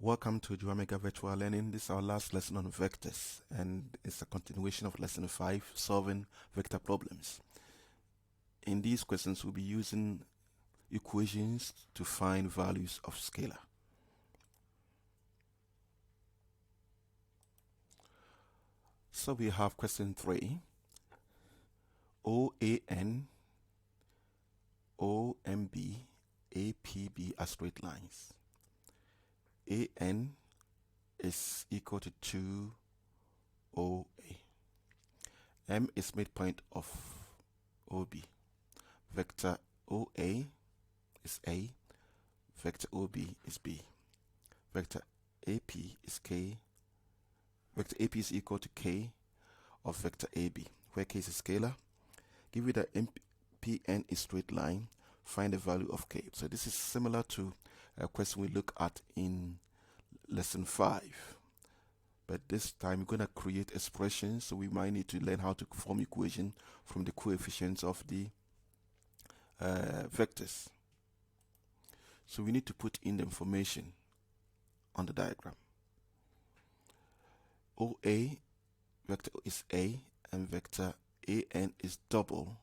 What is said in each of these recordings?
Welcome to Duamega Virtual Learning. This is our last lesson on vectors, and it's a continuation of lesson 5, solving vector problems. In these questions, we'll be using equations to find values of scalar. So we have question 3. OAN, OMB, APB are straight lines. AN is equal to 2OA. M is midpoint of OB. Vector OA is A. Vector OB is B. Vector AP is K. Vector AP is equal to K of vector AB, where K is a scalar. Give you that MPN is straight line. Find the value of K. So this is similar to a question we look at in lesson 5. But this time we're going to create expressions, so we might need to learn how to form equation from the coefficients of the vectors. So we need to put in the information on the diagram. OA vector is A, and vector AN is double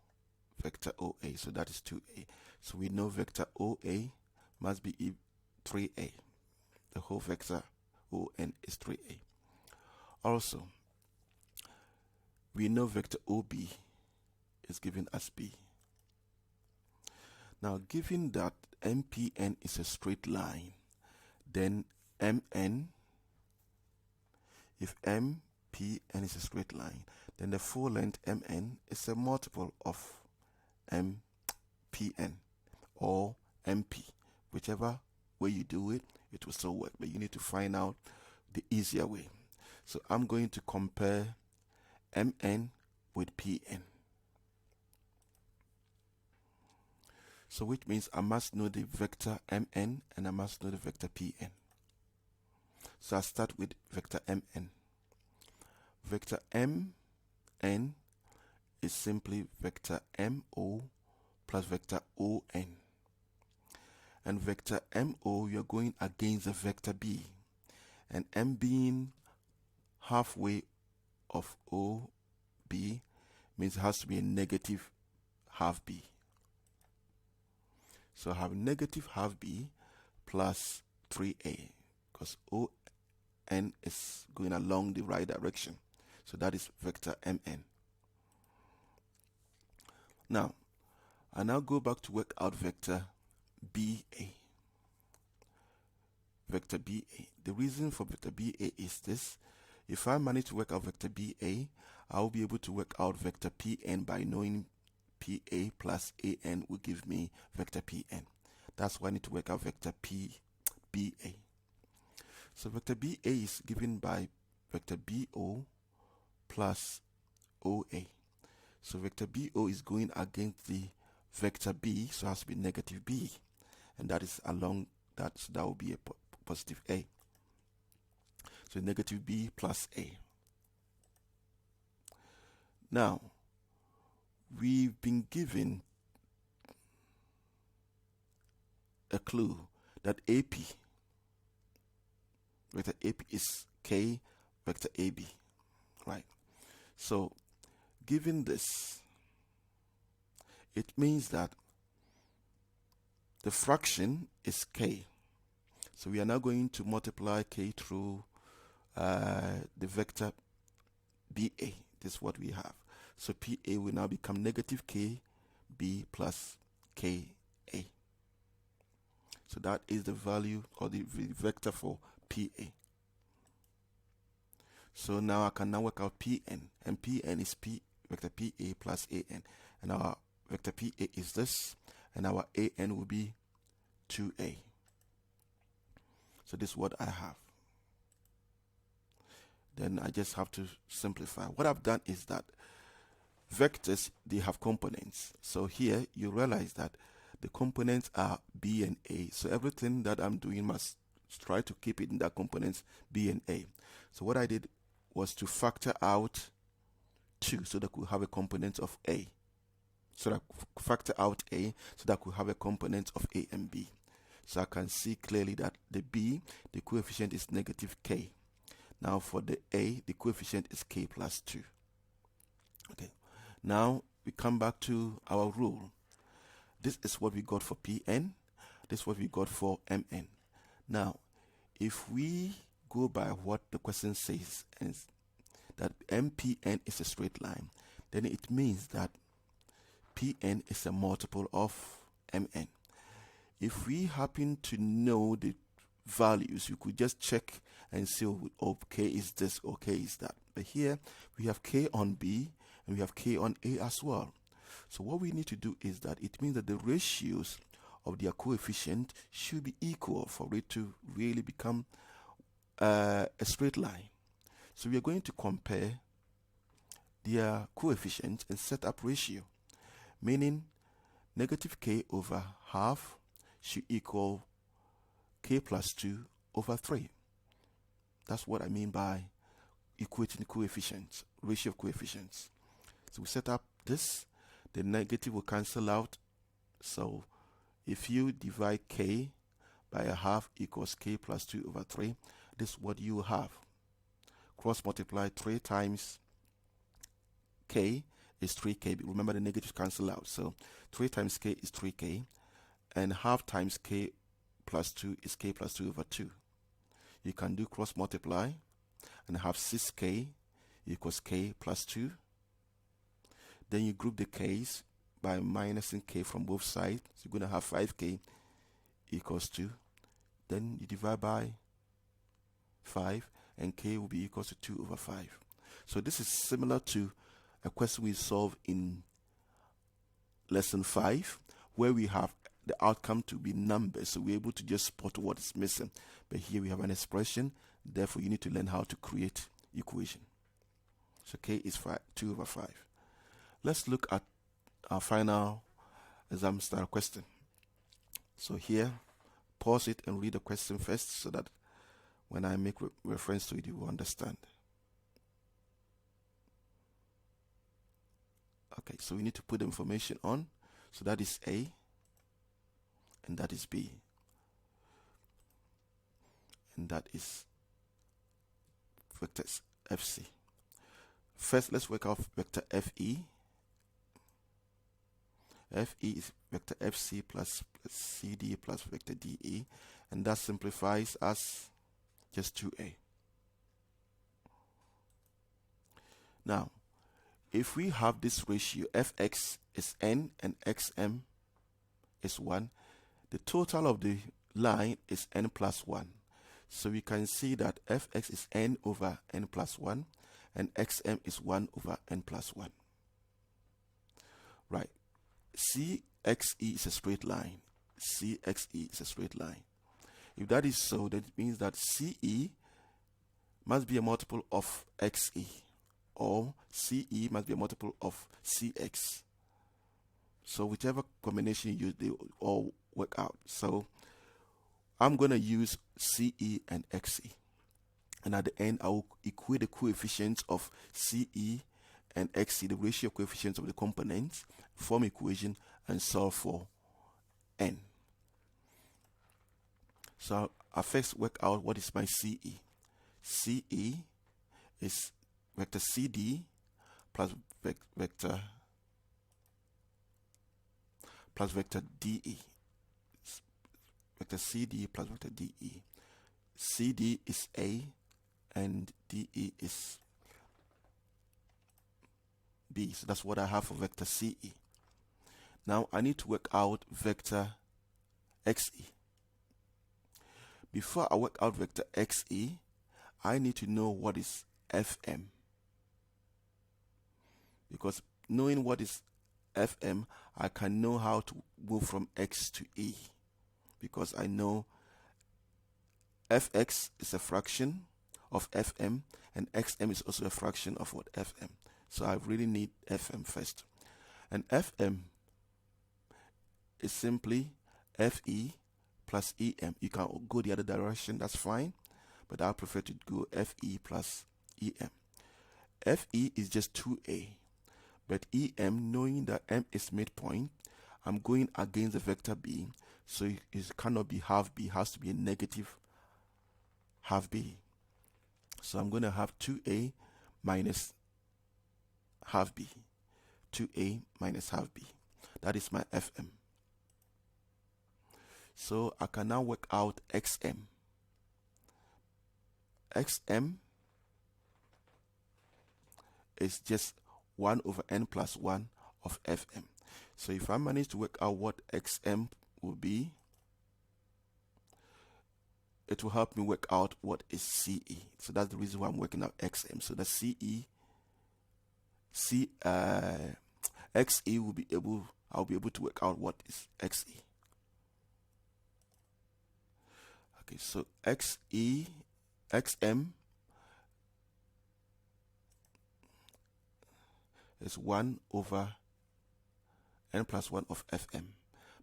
vector OA, so that is 2A. So we know vector OA must be 3A. The whole vector ON is 3A. Also, we know vector OB is given as B. Now, given that MPN is a straight line, then MN, if MPN is a straight line, then the full length MN is a multiple of MPN or MP. Whichever way you do it, it will still work, but you need to find out the easier way. So I'm going to compare MN with PN. So which means I must know the vector MN and I must know the vector PN. So I start with vector MN. Vector MN is simply vector MO plus vector ON. And vector MO, you're going against the vector B. And M being halfway of OB means it has to be a negative half B. So I have negative half B plus 3A, because ON is going along the right direction. So that is vector MN. Now, I now go back to work out vector BA. Vector BA. The reason for vector BA is this. If I manage to work out vector BA, I will be able to work out vector PN by knowing PA plus AN will give me vector PN. That's why I need to work out vector BA. So vector BA is given by vector BO plus OA. So vector BO is going against the vector B, so it has to be negative B. And that is along that, so that will be a positive A. So negative B plus A. Now, we've been given a clue that AP, vector AP is K vector AB, right? So, given this, it means that the fraction is K. So we are now going to multiply K through the vector BA. This is what we have. So PA will now become negative KB plus KA. So that is the value or the vector for PA. So now I can now work out PN, and PN is vector PA plus AN. And our vector PA is this, and our AN will be 2A. So this is what I have. Then I just have to simplify. What I've done is that vectors, they have components. So here you realize that the components are B and A. So everything that I'm doing must try to keep it in that components B and A. So what I did was to factor out 2 so that we have a component of A. So that factor out A so that we have a component of A and B. So I can see clearly that the B, the coefficient is negative k. Now for the A, the coefficient is k plus 2. Okay. Now we come back to our rule. This is what we got for Pn. This is what we got for Mn. Now, if we go by what the question says, and that MPn is a straight line, then it means that Pn is a multiple of Mn. If we happen to know the values, you could just check and say, oh, k is this or k is that. But here we have k on B and we have k on A as well. So what we need to do is that it means that the ratios of their coefficient should be equal for it to really become a straight line. So we are going to compare their coefficients and set up ratio, meaning negative k over half should equal k plus 2 over 3. That's what I mean by equating coefficients, ratio of coefficients. So we set up this, the negative will cancel out. So if you divide k by a half equals k plus 2 over 3, this is what you have. Cross multiply 3 times k is 3k. Remember, the negatives cancel out. So 3 times k is 3k. And half times k plus 2 is k plus 2 over 2. You can do cross multiply and have 6k equals k plus 2. Then you group the k's by minusing k from both sides. So you're going to have 5k equals 2. Then you divide by 5 and k will be equals to 2 over 5. So this is similar to a question we solved in lesson 5, where we have the outcome to be numbers, so we're able to just spot what is missing. But here we have an expression, therefore you need to learn how to create equation. So k is 2 over 5. Let's look at our final exam style question. So here, pause it and read the question first, so that when I make reference to it, you will understand. Okay, so we need to put the information on. So that is A, and that is B, and that is vectors FC. First, let's work out vector FE. FE is vector FC plus CD plus vector DE, and that simplifies as just 2A. Now, if we have this ratio, Fx is n and xm is 1, the total of the line is n plus 1. So we can see that Fx is n over n plus 1 and xm is 1 over n plus 1. Right. CXE is a straight line. CXE is a straight line. If that is so, that means that CE must be a multiple of XE, or CE must be a multiple of CX. So whichever combination you use, they all work out. So I'm going to use CE and XE. And at the end, I will equate the coefficients of CE and XE, the ratio coefficients of the components, form equation, and solve for n. So I first work out what is my CE. CE is vector CD plus vector DE. Vector CD plus vector DE. CD is A and DE is B. So that's what I have for vector CE. Now I need to work out vector XE. Before I work out vector XE, I need to know what is FM. Because knowing what is FM, I can know how to move from X to E. Because I know Fx is a fraction of Fm and Xm is also a fraction of what Fm. So I really need Fm first. And Fm is simply Fe plus Em. You can go the other direction, that's fine. But I prefer to go Fe plus Em. Fe is just 2A. But Em, knowing that M is midpoint, I'm going against the vector B. So it cannot be half b, it has to be a negative half b. So I'm going to have 2a minus half b. 2a minus half b. That is my fm. So I can now work out xm. xm is just 1 over n plus 1 of fm. So if I manage to work out what xm will be, it will help me work out what is CE. So that's the reason why I'm working out xm. So the XE will be able, I'll be able to work out what is XE. Okay, so xm is 1 over n plus 1 of fm.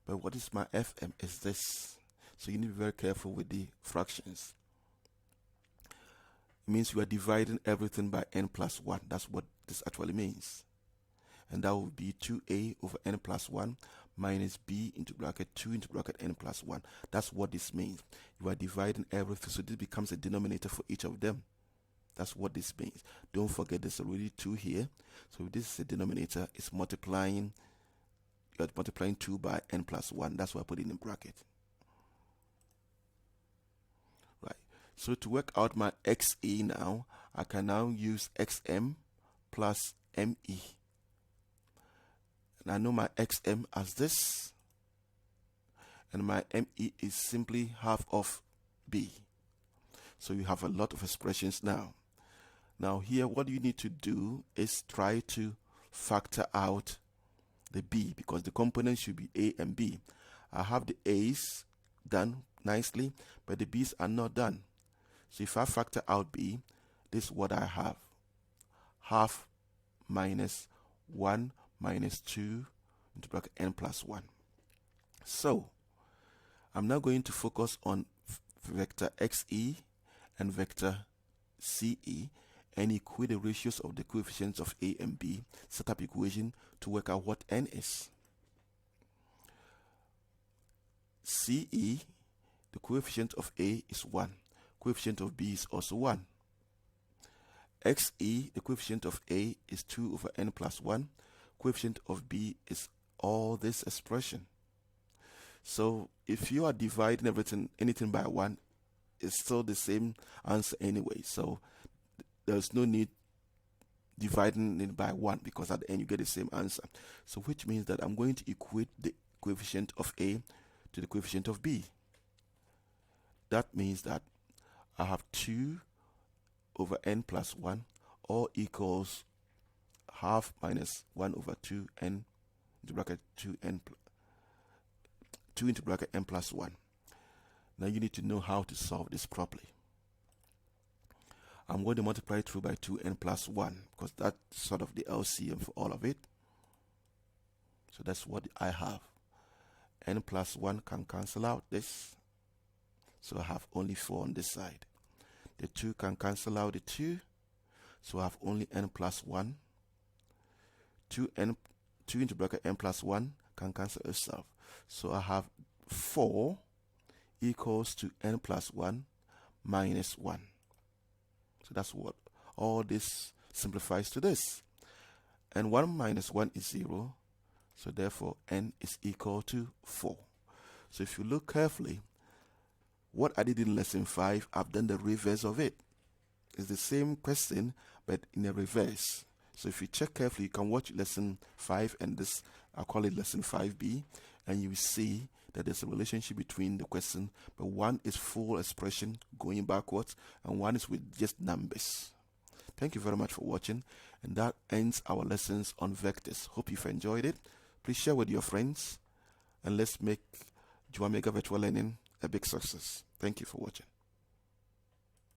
But what is my fm is this. So you need to be very careful with the fractions. It means you are dividing everything by n plus 1. That's what this actually means. And that will be 2a over n plus 1 minus b into bracket 2 into bracket n plus 1. That's what this means. You are dividing everything, so this becomes a denominator for each of them. That's what this means. Don't forget there's already 2 here. So if this is a denominator, it's multiplying. You're multiplying 2 by n plus 1. That's why I put it in bracket. Right. So to work out my XE now, I can now use XM plus ME. And I know my XM as this. And my ME is simply half of B. So you have a lot of expressions now. Now here, what you need to do is try to factor out the B, because the components should be A and B. I have the A's done nicely, but the B's are not done. So if I factor out B, this is what I have. Half minus 1 minus 2 into bracket n plus 1. So I'm now going to focus on vector XE and vector CE and equate the ratios of the coefficients of A and B, set up equation to work out what n is. CE, the coefficient of A is 1. Coefficient of B is also 1. XE, the coefficient of A is 2 over n plus 1. Coefficient of B is all this expression. So if you are dividing anything by 1, it's still the same answer anyway. So there's no need dividing it by 1, because at the end you get the same answer. So which means that I'm going to equate the coefficient of A to the coefficient of B. That means that I have 2 over n plus 1, all equals half minus 1 over 2 n into bracket 2 into bracket n plus 1. Now you need to know how to solve this properly. I'm going to multiply through by 2n plus 1, because that's sort of the LCM for all of it. So that's what I have. N plus 1 can cancel out this. So I have only 4 on this side. The 2 can cancel out the 2. So I have only n plus 1. 2 into bracket n plus 1 can cancel itself. So I have 4 equals to n plus 1 minus 1. So that's what all this simplifies to this. And 1 minus 1 is 0. So therefore n is equal to 4. So if you look carefully, what I did in lesson 5, I've done the reverse of it. It's the same question, but in a reverse. So if you check carefully, you can watch lesson 5 and this, I'll call it lesson 5b, and you will see that there's a relationship between the question, but one is full expression going backwards, and one is with just numbers. Thank you very much for watching, and that ends our lessons on vectors. Hope you've enjoyed it. Please share with your friends, and let's make Joamega Virtual Learning a big success. Thank you for watching.